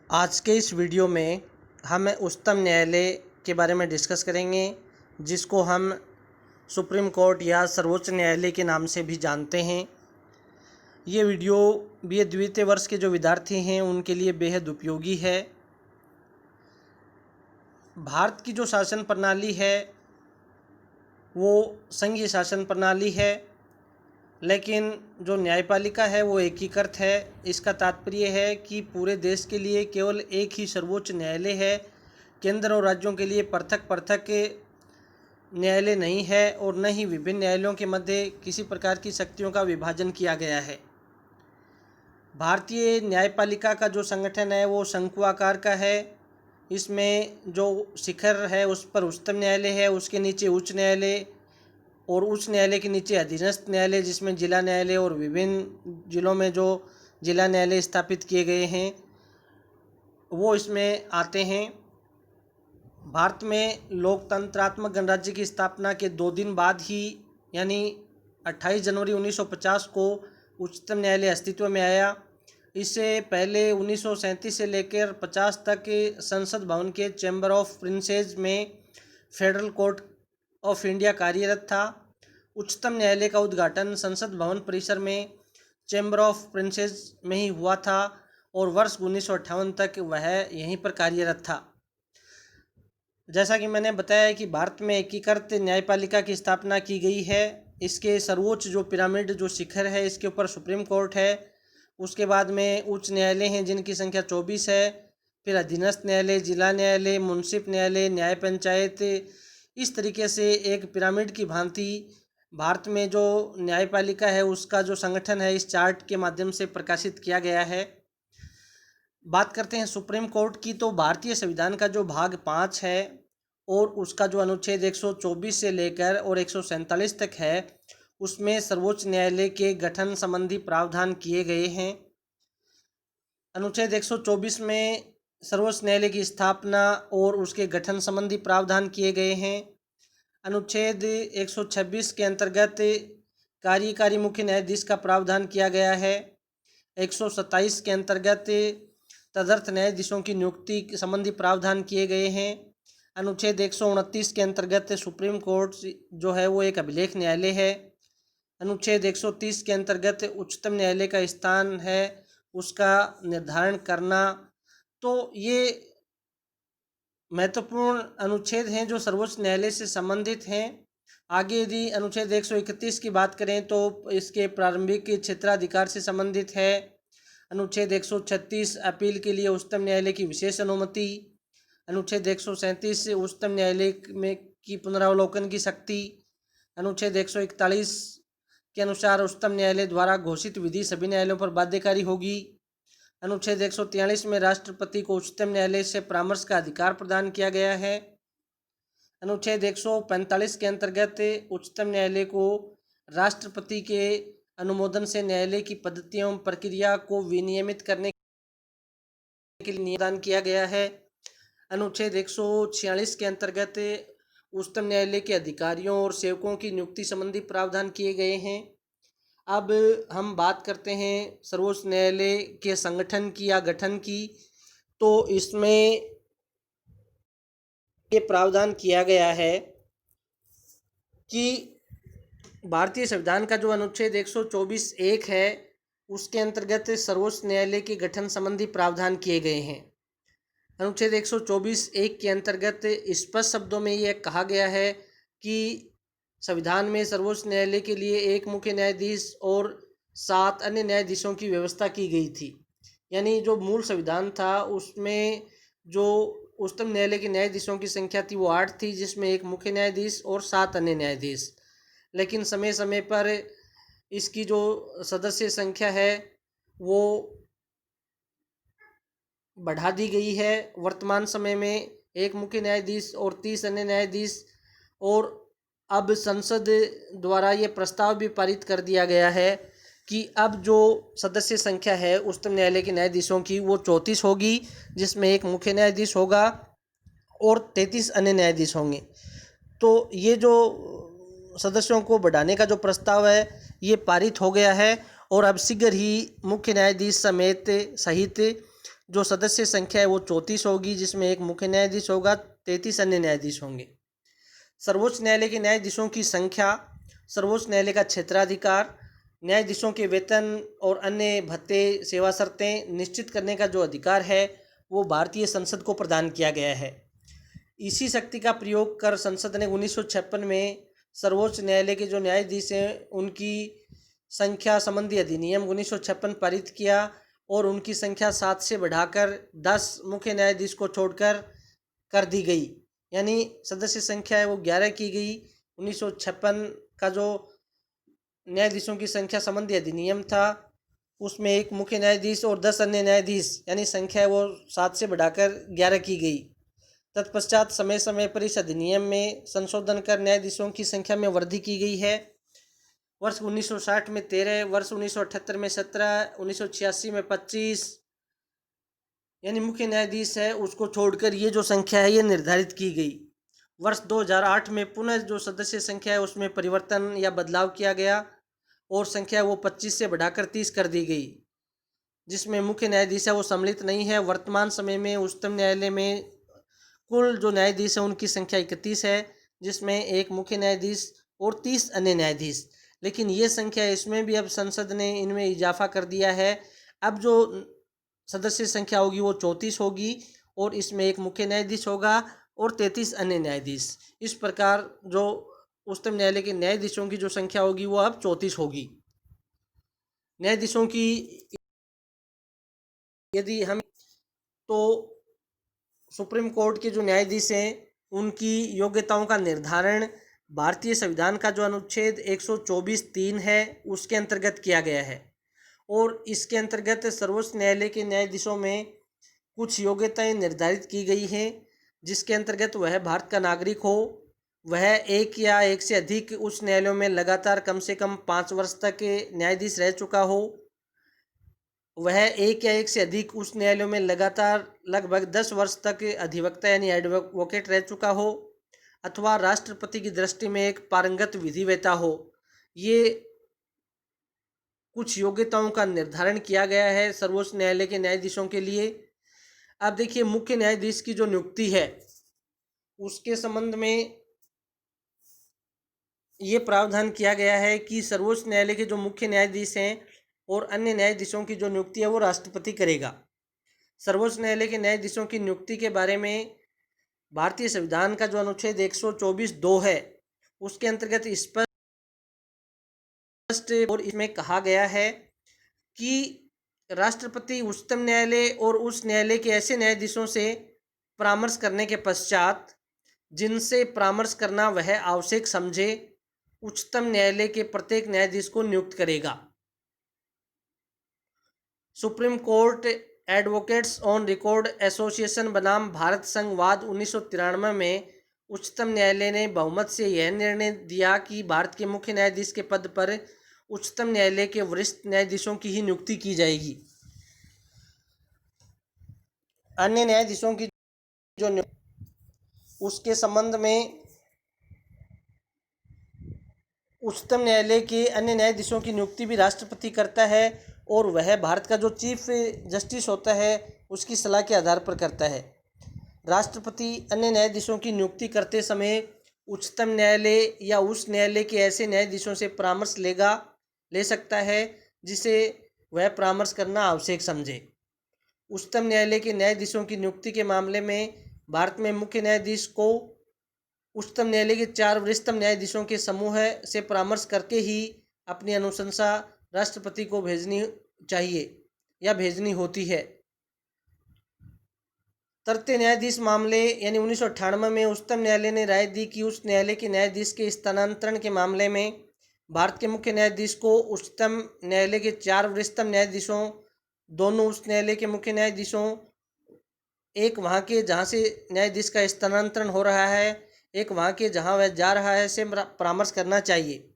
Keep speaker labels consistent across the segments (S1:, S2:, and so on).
S1: आज के इस वीडियो में हम उच्चतम न्यायालय के बारे में डिस्कस करेंगे, जिसको हम सुप्रीम कोर्ट या सर्वोच्च न्यायालय के नाम से भी जानते हैं। ये वीडियो BA द्वितीय वर्ष के जो विद्यार्थी हैं उनके लिए बेहद उपयोगी है। भारत की जो शासन प्रणाली है वो संघीय शासन प्रणाली है, लेकिन जो न्यायपालिका है वो एकीकृत है। इसका तात्पर्य है कि पूरे देश के लिए केवल एक ही सर्वोच्च न्यायालय है। केंद्र और राज्यों के लिए पृथक पृथक न्यायालय नहीं है और न ही विभिन्न न्यायालयों के मध्य किसी प्रकार की शक्तियों का विभाजन किया गया है। भारतीय न्यायपालिका का जो संगठन है वो शंकु आकार का है। इसमें जो शिखर है उस पर उच्चतम न्यायालय है, उसके नीचे उच्च न्यायालय और उच्च न्यायालय के नीचे अधीनस्थ न्यायालय, जिसमें जिला न्यायालय और विभिन्न जिलों में जो जिला न्यायालय स्थापित किए गए हैं वो इसमें आते हैं। भारत में लोकतंत्रात्मक गणराज्य की स्थापना के 2 दिन बाद ही यानी 28 जनवरी 1950 को उच्चतम न्यायालय अस्तित्व में आया। इससे पहले 1937 से लेकर 50 तक संसद भवन के चैम्बर ऑफ प्रिंसेस में फेडरल कोर्ट ऑफ इंडिया कार्यरत था। उच्चतम न्यायालय का उद्घाटन संसद भवन परिसर में चैम्बर ऑफ प्रिंसेस में ही हुआ था और वर्ष 1958 तक वह यहीं पर कार्यरत था। जैसा कि मैंने बताया कि भारत में एकीकृत न्यायपालिका की स्थापना की गई है। इसके सर्वोच्च जो पिरामिड जो शिखर है इसके ऊपर सुप्रीम कोर्ट है। उसके बाद में उच्च न्यायालय हैं जिनकी संख्या 24 है। फिर अधीनस्थ न्यायालय, जिला न्यायालय, मुंसिफ न्यायालय, न्याय पंचायत, इस तरीके से एक पिरामिड की भांति भारत में जो न्यायपालिका है उसका जो संगठन है इस चार्ट के माध्यम से प्रकाशित किया गया है। बात करते हैं सुप्रीम कोर्ट की, तो भारतीय संविधान का जो भाग 5 है और उसका जो अनुच्छेद 124 से लेकर और 147 तक है उसमें सर्वोच्च न्यायालय के गठन संबंधी प्रावधान किए गए हैं। अनुच्छेद 124 में सर्वोच्च न्यायालय की स्थापना और उसके गठन संबंधी प्रावधान किए गए हैं। अनुच्छेद 126 के अंतर्गत कार्यकारी मुख्य न्यायाधीश का प्रावधान किया गया है। 127 के अंतर्गत तदर्थ न्यायाधीशों की नियुक्ति संबंधी प्रावधान किए गए हैं। अनुच्छेद 129 के अंतर्गत सुप्रीम कोर्ट जो है वो एक अभिलेख न्यायालय है। अनुच्छेद 130 के अंतर्गत उच्चतम न्यायालय का स्थान है उसका निर्धारण करना। तो ये महत्वपूर्ण अनुच्छेद हैं जो सर्वोच्च न्यायालय से संबंधित हैं। आगे यदि अनुच्छेद 131 की बात करें तो इसके प्रारंभिक क्षेत्राधिकार से संबंधित है। अनुच्छेद 136 अपील के लिए उच्चतम न्यायालय की विशेष अनुमति। अनुच्छेद 137 उच्चतम न्यायालय में की पुनरावलोकन की शक्ति। अनुच्छेद 141 के अनुसार उच्चतम न्यायालय द्वारा घोषित विधि सभी न्यायालयों पर बाध्यकारी होगी। अनुच्छेद 143 में राष्ट्रपति को उच्चतम न्यायालय से परामर्श का अधिकार प्रदान किया गया है। अनुच्छेद 145 के अंतर्गत उच्चतम न्यायालय को राष्ट्रपति के अनुमोदन से न्यायालय की पद्धति एवं प्रक्रिया को विनियमित करने के लिए निदान किया गया है। अनुच्छेद 146 के अंतर्गत उच्चतम न्यायालय के अधिकारियों और सेवकों की नियुक्ति संबंधी प्रावधान किए गए हैं। अब हम बात करते हैं सर्वोच्च न्यायालय के संगठन की या गठन की, तो इसमें ये प्रावधान किया गया है कि भारतीय संविधान का जो अनुच्छेद 124(1) है उसके अंतर्गत सर्वोच्च न्यायालय के गठन संबंधी प्रावधान किए गए हैं। अनुच्छेद 124(1) के अंतर्गत स्पष्ट शब्दों में यह कहा गया है कि संविधान में सर्वोच्च न्यायालय के लिए एक मुख्य न्यायाधीश और 7 अन्य न्यायाधीशों की व्यवस्था की गई थी। यानी जो मूल संविधान था उसमें जो उच्चतम न्यायालय के न्यायाधीशों की संख्या थी वो 8 थी, जिसमें एक मुख्य न्यायाधीश और 7 अन्य न्यायाधीश। लेकिन समय समय पर इसकी जो सदस्य संख्या है वो बढ़ा दी गई है। वर्तमान समय में एक मुख्य न्यायाधीश और 30 अन्य न्यायाधीश, और अब संसद द्वारा ये प्रस्ताव भी पारित कर दिया गया है कि अब जो सदस्य संख्या है उच्चतम न्यायालय के न्यायाधीशों की वो 34 होगी, जिसमें एक मुख्य न्यायाधीश होगा और 33 अन्य न्यायाधीश होंगे। तो ये जो सदस्यों को बढ़ाने का जो प्रस्ताव है ये पारित हो गया है और अब शीघ्र ही मुख्य न्यायाधीश सहित जो सदस्य संख्या है वो 34 होगी, जिसमें एक मुख्य न्यायाधीश होगा, 33 अन्य न्यायाधीश होंगे। सर्वोच्च न्यायालय के न्यायाधीशों की संख्या, सर्वोच्च न्यायालय का क्षेत्राधिकार, न्यायाधीशों के वेतन और अन्य भत्ते सेवा शर्तें निश्चित करने का जो अधिकार है वो भारतीय संसद को प्रदान किया गया है। इसी शक्ति का प्रयोग कर संसद ने 1956 में सर्वोच्च न्यायालय के जो न्यायाधीश हैं उनकी संख्या संबंधी अधिनियम 1956 पारित किया और उनकी संख्या 7 से बढ़ाकर 10 मुख्य न्यायाधीश को छोड़कर कर दी गई, यानी सदस्य संख्या है वो 11 की गई। 1956 का जो न्यायाधीशों की संख्या संबंधी अधिनियम था उसमें एक मुख्य न्यायाधीश और 10 अन्य न्यायाधीश यानी संख्या है वो 7 से बढ़ाकर 11 की गई। तत्पश्चात समय समय पर इस अधिनियम में संशोधन कर न्यायाधीशों की संख्या में वृद्धि की गई है। वर्ष 1960 में 13, वर्ष 1978 में 17, 1986 में 25 यानी मुख्य न्यायाधीश है उसको छोड़कर ये जो संख्या है ये निर्धारित की गई। वर्ष 2008 में पुनः जो सदस्य संख्या है उसमें परिवर्तन या बदलाव किया गया और संख्या वो 25 से बढ़ाकर 30 कर दी गई, जिसमें मुख्य न्यायाधीश है वो सम्मिलित नहीं है। वर्तमान समय में उच्चतम न्यायालय में कुल जो न्यायाधीश है उनकी संख्या 31 है, जिसमें एक मुख्य न्यायाधीश और 30 अन्य न्यायाधीश। लेकिन ये संख्या इसमें भी अब संसद ने इनमें इजाफा कर दिया है। अब जो सदस्य संख्या होगी वो 34 होगी और इसमें एक मुख्य न्यायाधीश होगा और 33 अन्य न्यायाधीश। इस प्रकार जो उच्चतम न्यायालय के न्यायाधीशों की जो संख्या होगी वो अब 34 होगी। न्यायाधीशों की यदि हम तो सुप्रीम कोर्ट के जो न्यायाधीश हैं उनकी योग्यताओं का निर्धारण भारतीय संविधान का जो अनुच्छेद 124(3) है उसके अंतर्गत किया गया है और इसके अंतर्गत सर्वोच्च न्यायालय के न्यायाधीशों में कुछ योग्यताएं निर्धारित की गई हैं, जिसके अंतर्गत वह भारत का नागरिक हो, वह एक या एक से अधिक उच्च न्यायालयों में लगातार कम से कम 5 वर्ष तक न्यायाधीश रह चुका हो, वह एक या एक से अधिक उच्च न्यायालयों में लगातार लगभग 10 वर्ष तक अधिवक्ता यानी एडवोकेट रह चुका हो, अथवा राष्ट्रपति की दृष्टि में एक पारंगत विधिवेत्ता हो। ये कुछ योग्यताओं का निर्धारण किया गया है सर्वोच्च न्यायालय के न्यायाधीशों के लिए। अब देखिए मुख्य न्यायाधीश की जो नियुक्ति है उसके संबंध में ये प्रावधान किया गया है कि सर्वोच्च न्यायालय के जो मुख्य न्यायाधीश हैं और अन्य न्यायाधीशों की जो नियुक्ति है वो राष्ट्रपति करेगा। सर्वोच्च न्यायालय के न्यायाधीशों की नियुक्ति के बारे में भारतीय संविधान का जो अनुच्छेद 124(2) है उसके अंतर्गत स्पष्ट और इसमें कहा गया है कि राष्ट्रपति उच्चतम न्यायालय और उच्च न्यायालय के ऐसे न्यायाधीशों से परामर्श करने के पश्चात जिनसे परामर्श करना वह आवश्यक समझे उच्चतम न्यायालय के प्रत्येक न्यायाधीश को नियुक्त करेगा। Supreme court advocates on record association बनाम भारत संघवाद 1993 में उच्चतम न्यायालय ने बहुमत से यह निर्णय दिया कि भारत के मुख्य न्यायाधीश के पद पर उच्चतम न्यायालय के वरिष्ठ न्यायाधीशों की ही नियुक्ति की जाएगी। अन्य न्यायाधीशों की जो उसके संबंध में उच्चतम न्यायालय के अन्य न्यायाधीशों की नियुक्ति भी राष्ट्रपति करता है और वह भारत का जो चीफ जस्टिस होता है उसकी सलाह के आधार पर करता है। राष्ट्रपति अन्य न्यायाधीशों की नियुक्ति करते समय उच्चतम न्यायालय या उस न्यायालय के ऐसे न्यायाधीशों से परामर्श ले सकता है जिसे वह परामर्श करना आवश्यक समझे। उच्चतम न्यायालय के न्यायाधीशों की नियुक्ति के मामले में भारत में मुख्य न्यायाधीश को उच्चतम न्यायालय के 4 वरिष्ठतम न्यायाधीशों के समूह से परामर्श करके ही अपनी अनुशंसा राष्ट्रपति को भेजनी चाहिए या भेजनी होती है। तृतीय न्यायाधीश मामले यानी 1998 में उच्चतम न्यायालय ने राय दी कि उच्च न्यायालय के न्यायाधीश के स्थानांतरण के मामले में भारत के मुख्य न्यायाधीश को उच्चतम न्यायालय के 4 वरिष्ठतम न्यायाधीशों, दोनों उच्च न्यायालय के मुख्य न्यायाधीशों, एक वहाँ के जहाँ से न्यायाधीश का स्थानांतरण हो रहा है, एक वहाँ के जहाँ वह जा रहा है से परामर्श करना चाहिए।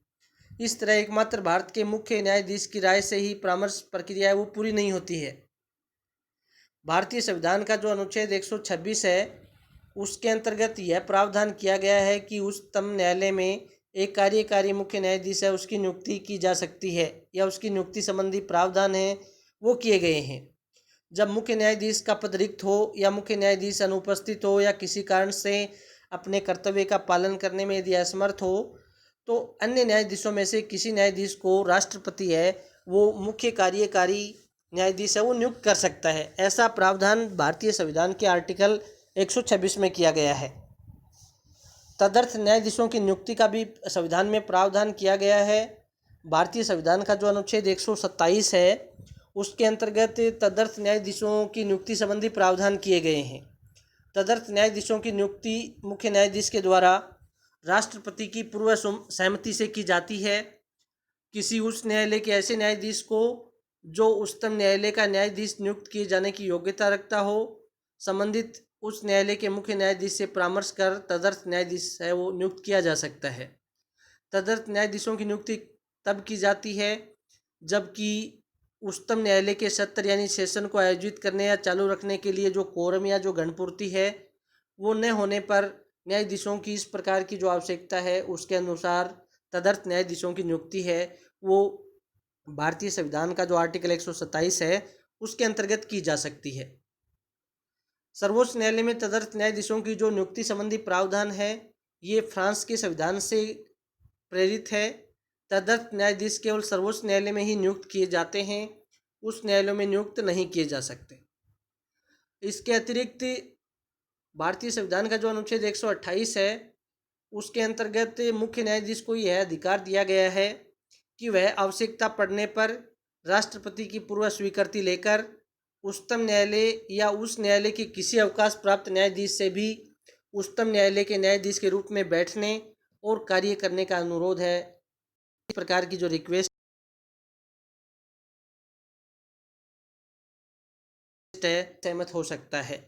S1: इस तरह एकमात्र भारत के मुख्य न्यायाधीश की राय से ही परामर्श प्रक्रिया है वो पूरी नहीं होती है। भारतीय संविधान का जो अनुच्छेद 126 है उसके अंतर्गत यह प्रावधान किया गया है कि उच्चतम न्यायालय में एक कार्यकारी मुख्य न्यायाधीश है उसकी नियुक्ति की जा सकती है या उसकी नियुक्ति संबंधी प्रावधान है वो किए गए हैं। जब मुख्य न्यायाधीश का पद रिक्त हो या मुख्य न्यायाधीश अनुपस्थित हो या किसी कारण से अपने कर्तव्य का पालन करने में यदि असमर्थ हो, तो अन्य न्यायाधीशों में से किसी न्यायाधीश को राष्ट्रपति है वो मुख्य कार्यकारी न्यायाधीश है वो नियुक्त कर सकता है। ऐसा प्रावधान भारतीय संविधान के आर्टिकल 126 में किया गया है। तदर्थ न्यायाधीशों की नियुक्ति का भी संविधान में प्रावधान किया गया है। भारतीय संविधान का जो अनुच्छेद 127 है उसके अंतर्गत तदर्थ न्यायाधीशों की नियुक्ति संबंधी प्रावधान किए गए हैं। तदर्थ न्यायाधीशों की नियुक्ति मुख्य न्यायाधीश के द्वारा राष्ट्रपति की पूर्व सहमति से की जाती है। किसी उच्च न्यायालय के ऐसे न्यायाधीश को जो उच्चतम न्यायालय का न्यायाधीश नियुक्त किए जाने की योग्यता रखता हो, संबंधित उच्च न्यायालय के मुख्य न्यायाधीश से परामर्श कर तदर्थ न्यायाधीश है वो नियुक्त किया जा सकता है। तदर्थ न्यायाधीशों की नियुक्ति तब की जाती है जबकि उच्चतम न्यायालय के सत्र यानी सेशन को आयोजित करने या चालू रखने के लिए जो कोरम या जो घनपूर्ति है वो न होने पर न्यायाधीशों की इस प्रकार की जो आवश्यकता है उसके अनुसार तदर्थ न्यायाधीशों की नियुक्ति है वो भारतीय संविधान का जो आर्टिकल 127 है उसके अंतर्गत की जा सकती है। सर्वोच्च न्यायालय में तदर्थ न्यायाधीशों की जो नियुक्ति संबंधी प्रावधान है ये फ्रांस के संविधान से प्रेरित है। तदर्थ न्यायाधीश केवल सर्वोच्च न्यायालय में ही नियुक्त किए जाते हैं, उस न्यायालयों में नियुक्त नहीं किए जा सकते। इसके अतिरिक्त भारतीय संविधान का जो अनुच्छेद 128 है उसके अंतर्गत मुख्य न्यायाधीश को यह अधिकार दिया गया है कि वह आवश्यकता पड़ने पर राष्ट्रपति की पूर्व स्वीकृति लेकर उच्चतम न्यायालय या उस न्यायालय के किसी अवकाश प्राप्त न्यायाधीश से भी उच्चतम न्यायालय के न्यायाधीश के रूप में बैठने और कार्य करने का अनुरोध है। इस प्रकार की जो रिक्वेस्ट है सहमत हो सकता है।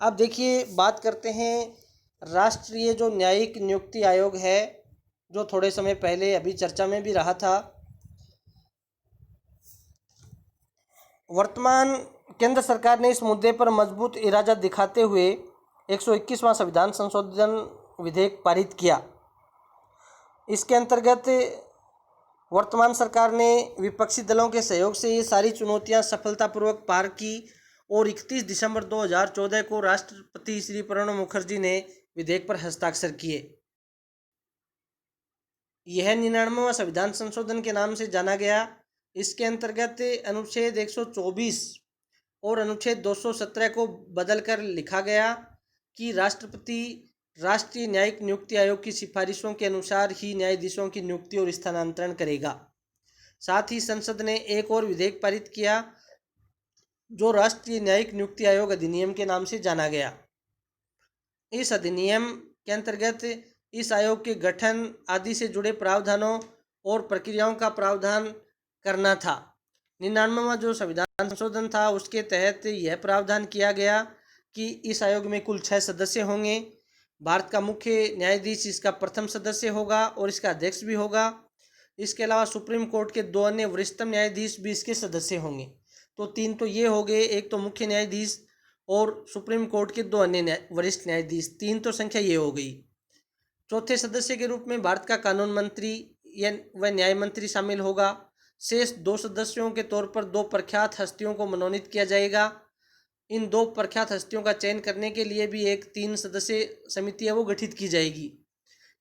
S1: अब देखिए बात करते हैं राष्ट्रीय जो न्यायिक नियुक्ति आयोग है जो थोड़े समय पहले अभी चर्चा में भी रहा था। वर्तमान केंद्र सरकार ने इस मुद्दे पर मजबूत इरादा दिखाते हुए 121वां संविधान संशोधन विधेयक पारित किया। इसके अंतर्गत वर्तमान सरकार ने विपक्षी दलों के सहयोग से ये सारी चुनौतियां सफलतापूर्वक पार की और 31 दिसंबर 2014 को राष्ट्रपति श्री प्रणब मुखर्जी ने विधेयक पर हस्ताक्षर किए। यह 99वां संविधान संशोधन के नाम से जाना गया। इसके अंतर्गत अनुच्छेद 124 और अनुच्छेद 217 को बदलकर लिखा गया कि राष्ट्रपति राष्ट्रीय न्यायिक नियुक्ति आयोग की सिफारिशों के अनुसार ही न्यायाधीशों की नियुक्ति और स्थानांतरण करेगा। साथ ही संसद ने एक और विधेयक पारित किया जो राष्ट्रीय न्यायिक नियुक्ति आयोग अधिनियम के नाम से जाना गया। इस अधिनियम के अंतर्गत इस आयोग के गठन आदि से जुड़े प्रावधानों और प्रक्रियाओं का प्रावधान करना था। 99वां जो संविधान संशोधन था उसके तहत यह प्रावधान किया गया कि इस आयोग में कुल 6 सदस्य होंगे। भारत का मुख्य न्यायाधीश इसका प्रथम सदस्य होगा और इसका अध्यक्ष भी होगा। इसके अलावा सुप्रीम कोर्ट के 2 अन्य वरिष्ठतम न्यायाधीश भी इसके सदस्य होंगे। तो 3 तो ये हो गए, एक तो मुख्य न्यायाधीश और सुप्रीम कोर्ट के 2 अन्य वरिष्ठ न्यायाधीश, 3 तो संख्या ये हो गई। चौथे सदस्य के रूप में भारत का कानून मंत्री या व न्याय मंत्री शामिल होगा। शेष 2 सदस्यों के तौर पर 2 प्रख्यात हस्तियों को मनोनीत किया जाएगा। इन 2 प्रख्यात हस्तियों का चयन करने के लिए भी एक 3 सदस्यीय समिति है वो गठित की जाएगी।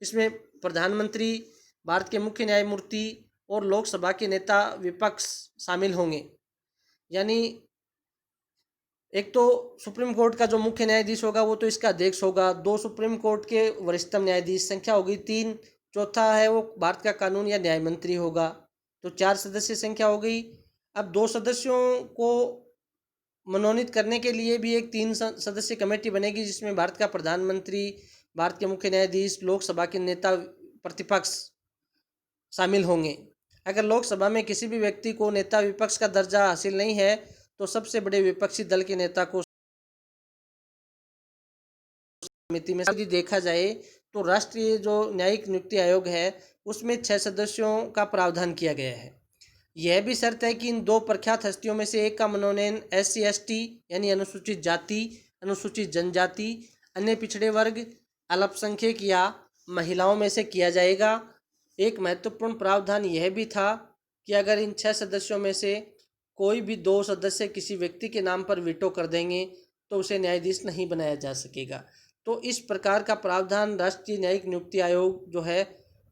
S1: इसमें प्रधानमंत्री, भारत के मुख्य न्यायमूर्ति और लोकसभा के नेता विपक्ष शामिल होंगे। यानी एक तो सुप्रीम कोर्ट का जो मुख्य न्यायाधीश होगा वो तो इसका अध्यक्ष होगा, 2 सुप्रीम कोर्ट के वरिष्ठतम न्यायाधीश, संख्या होगी 3, चौथा है वो भारत का कानून या न्याय मंत्री होगा, तो 4 सदस्य संख्या हो गई। अब 2 सदस्यों को मनोनीत करने के लिए भी एक 3 सदस्य कमेटी बनेगी जिसमें भारत का प्रधानमंत्री, भारत के मुख्य न्यायाधीश, लोकसभा के नेता प्रतिपक्ष शामिल होंगे। अगर लोकसभा में किसी भी व्यक्ति को नेता विपक्ष का दर्जा हासिल नहीं है तो सबसे बड़े विपक्षी दल के नेता को समिति में यदि देखा जाए तो राष्ट्रीय जो न्यायिक नियुक्ति आयोग है उसमें 6 सदस्यों का प्रावधान किया गया है। यह भी शर्त है कि इन 2 प्रख्यात हस्तियों में से एक का मनोनयन SC/ST यानी अनुसूचित जाति, अनुसूचित जनजाति, अन्य पिछड़े वर्ग, अल्पसंख्यक या महिलाओं में से किया जाएगा। एक महत्वपूर्ण प्रावधान यह भी था कि अगर इन 6 सदस्यों में से कोई भी 2 सदस्य किसी व्यक्ति के नाम पर वीटो कर देंगे तो उसे न्यायाधीश नहीं बनाया जा सकेगा। तो इस प्रकार का प्रावधान राष्ट्रीय न्यायिक नियुक्ति आयोग जो है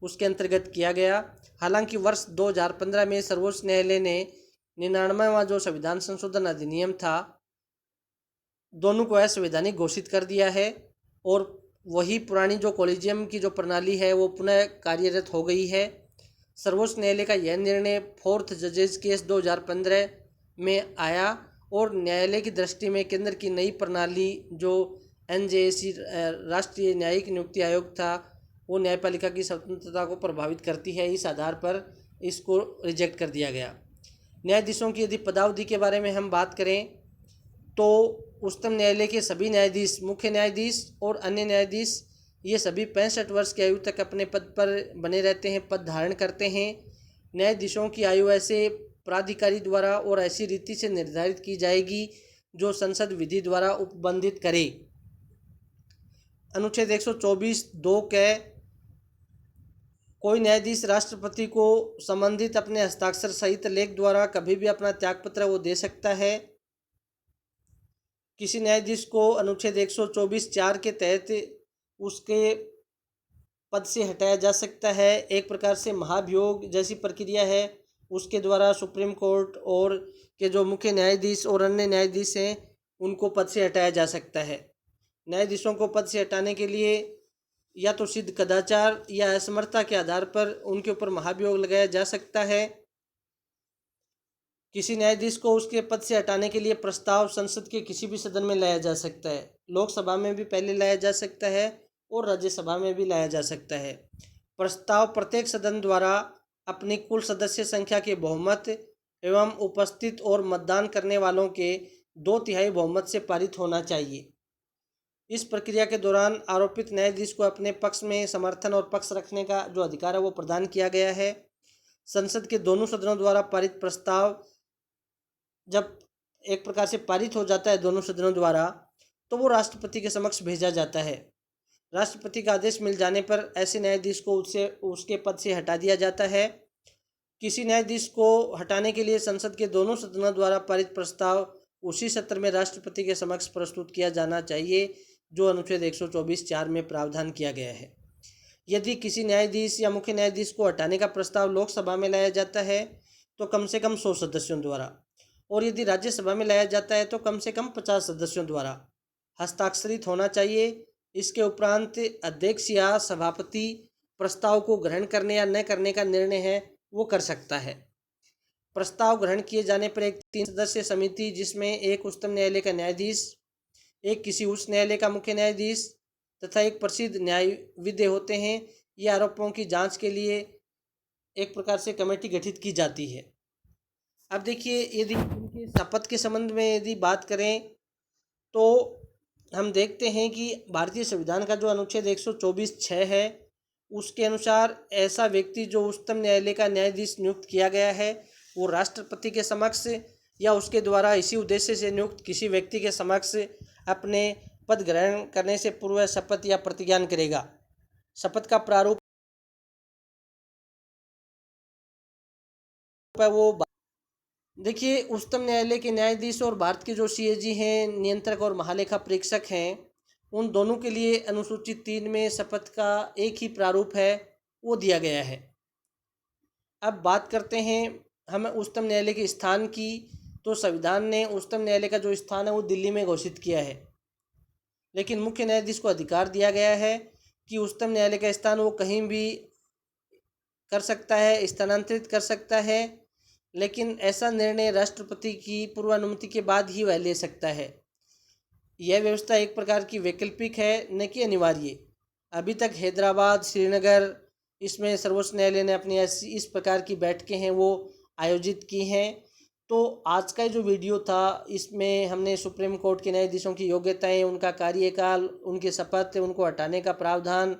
S1: उसके अंतर्गत किया गया। हालांकि वर्ष 2015 में सर्वोच्च न्यायालय ने 99वां जो संविधान संशोधन अधिनियम था, दोनों को असंवैधानिक घोषित कर दिया है और वही पुरानी जो कॉलेजियम की जो प्रणाली है वो पुनः कार्यरत हो गई है। सर्वोच्च न्यायालय का यह निर्णय 4th जजेस केस 2015 में आया और न्यायालय की दृष्टि में केंद्र की नई प्रणाली जो NJAC राष्ट्रीय न्यायिक नियुक्ति आयोग था वो न्यायपालिका की स्वतंत्रता को प्रभावित करती है। इस आधार पर इसको रिजेक्ट कर दिया गया। न्यायाधीशों की यदि पदावधि के बारे में हम बात करें तो उच्चतम न्यायालय के सभी न्यायाधीश, मुख्य न्यायाधीश और अन्य न्यायाधीश ये सभी 65 वर्ष की आयु तक अपने पद पर बने रहते हैं, पद धारण करते हैं। न्यायाधीशों की आयु ऐसे प्राधिकारी द्वारा और ऐसी रीति से निर्धारित की जाएगी जो संसद विधि द्वारा उपबंधित करे। अनुच्छेद 124(2) के कोई न्यायाधीश राष्ट्रपति को संबंधित अपने हस्ताक्षर सहित लेख द्वारा कभी भी अपना त्यागपत्र वो दे सकता है। किसी न्यायाधीश को अनुच्छेद 124(4) के तहत उसके पद से हटाया जा सकता है। एक प्रकार से महाभियोग जैसी प्रक्रिया है, उसके द्वारा सुप्रीम कोर्ट और के जो मुख्य न्यायाधीश और अन्य न्यायाधीश हैं उनको पद से हटाया जा सकता है। न्यायाधीशों को पद से हटाने के लिए या तो सिद्ध कदाचार या असमर्थता के आधार पर उनके ऊपर महाभियोग लगाया जा सकता है। किसी न्यायाधीश को उसके पद से हटाने के लिए प्रस्ताव संसद के किसी भी सदन में लाया जा सकता है। लोकसभा में भी पहले लाया जा सकता है और राज्यसभा में भी लाया जा सकता है। प्रस्ताव प्रत्येक सदन द्वारा अपनी कुल सदस्य संख्या के बहुमत एवं उपस्थित और मतदान करने वालों के 2/3 बहुमत से पारित होना चाहिए। इस प्रक्रिया के दौरान आरोपित न्यायाधीश को अपने पक्ष में समर्थन और पक्ष रखने का जो अधिकार है वो प्रदान किया गया है। संसद के दोनों सदनों द्वारा पारित प्रस्ताव जब एक प्रकार से पारित हो जाता है दोनों सदनों द्वारा तो वो राष्ट्रपति के समक्ष भेजा जाता है। राष्ट्रपति का आदेश मिल जाने पर ऐसे न्यायाधीश को उसके पद से हटा दिया जाता है। किसी न्यायाधीश को हटाने के लिए संसद के दोनों सदनों द्वारा पारित प्रस्ताव उसी सत्र में राष्ट्रपति के समक्ष प्रस्तुत किया जाना चाहिए जो अनुच्छेद 124(4) में प्रावधान किया गया है। यदि किसी न्यायाधीश या मुख्य न्यायाधीश को हटाने का प्रस्ताव लोकसभा में लाया जाता है तो कम से कम 100 सदस्यों द्वारा, और यदि राज्यसभा में लाया जाता है तो कम से कम 50 सदस्यों द्वारा हस्ताक्षरित होना चाहिए। इसके उपरांत अध्यक्ष या सभापति प्रस्ताव को ग्रहण करने या न करने का निर्णय है वो कर सकता है। प्रस्ताव ग्रहण किए जाने पर एक 3 सदस्यीय समिति जिसमें एक उच्चतम न्यायालय का न्यायाधीश, एक किसी उच्च न्यायालय का मुख्य न्यायाधीश तथा एक प्रसिद्ध न्यायविद्य होते हैं, ये आरोपों की जांच के लिए एक प्रकार से कमेटी गठित की जाती है। अब देखिए, यदि इनके शपथ के संबंध में यदि बात करें तो हम देखते हैं कि भारतीय संविधान का जो अनुच्छेद 124(6) है उसके अनुसार ऐसा व्यक्ति जो उच्चतम न्यायालय का न्यायाधीश नियुक्त किया गया है वो राष्ट्रपति के समक्ष या उसके द्वारा इसी उद्देश्य से नियुक्त किसी व्यक्ति के समक्ष अपने पद ग्रहण करने से पूर्व शपथ या प्रतिज्ञान करेगा। शपथ का प्रारूप है वो देखिए, उच्चतम न्यायालय के न्यायाधीश और भारत के जो CAG हैं, नियंत्रक और महालेखा परीक्षक हैं, उन दोनों के लिए अनुसूची 3 में शपथ का एक ही प्रारूप है वो दिया गया है। अब बात करते हैं हम उच्चतम न्यायालय के स्थान की, तो संविधान ने उच्चतम न्यायालय का जो स्थान है वो दिल्ली में घोषित किया है, लेकिन मुख्य न्यायाधीश को अधिकार दिया गया है कि उच्चतम न्यायालय का स्थान वो कहीं भी कर सकता है, स्थानांतरित कर सकता है, लेकिन ऐसा निर्णय राष्ट्रपति की पूर्व अनुमति के बाद ही वह ले सकता है। यह व्यवस्था एक प्रकार की वैकल्पिक है, न कि अनिवार्य। अभी तक हैदराबाद, श्रीनगर इसमें सर्वोच्च न्यायालय ने अपनी इस प्रकार की बैठकें हैं वो आयोजित की हैं। तो आज का जो वीडियो था इसमें हमने सुप्रीम कोर्ट के न्यायाधीशों की योग्यताएं, उनका कार्यकाल, उनके शपथ, उनको हटाने का प्रावधान,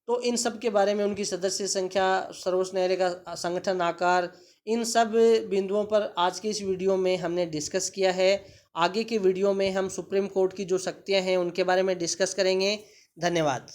S1: तो इन सब के बारे में, उनकी सदस्य संख्या, सर्वोच्च न्यायालय का संगठन आकार, इन सब बिंदुओं पर आज के इस वीडियो में हमने डिस्कस किया है। आगे के वीडियो में हम सुप्रीम कोर्ट की जो शक्तियां हैं उनके बारे में डिस्कस करेंगे। धन्यवाद।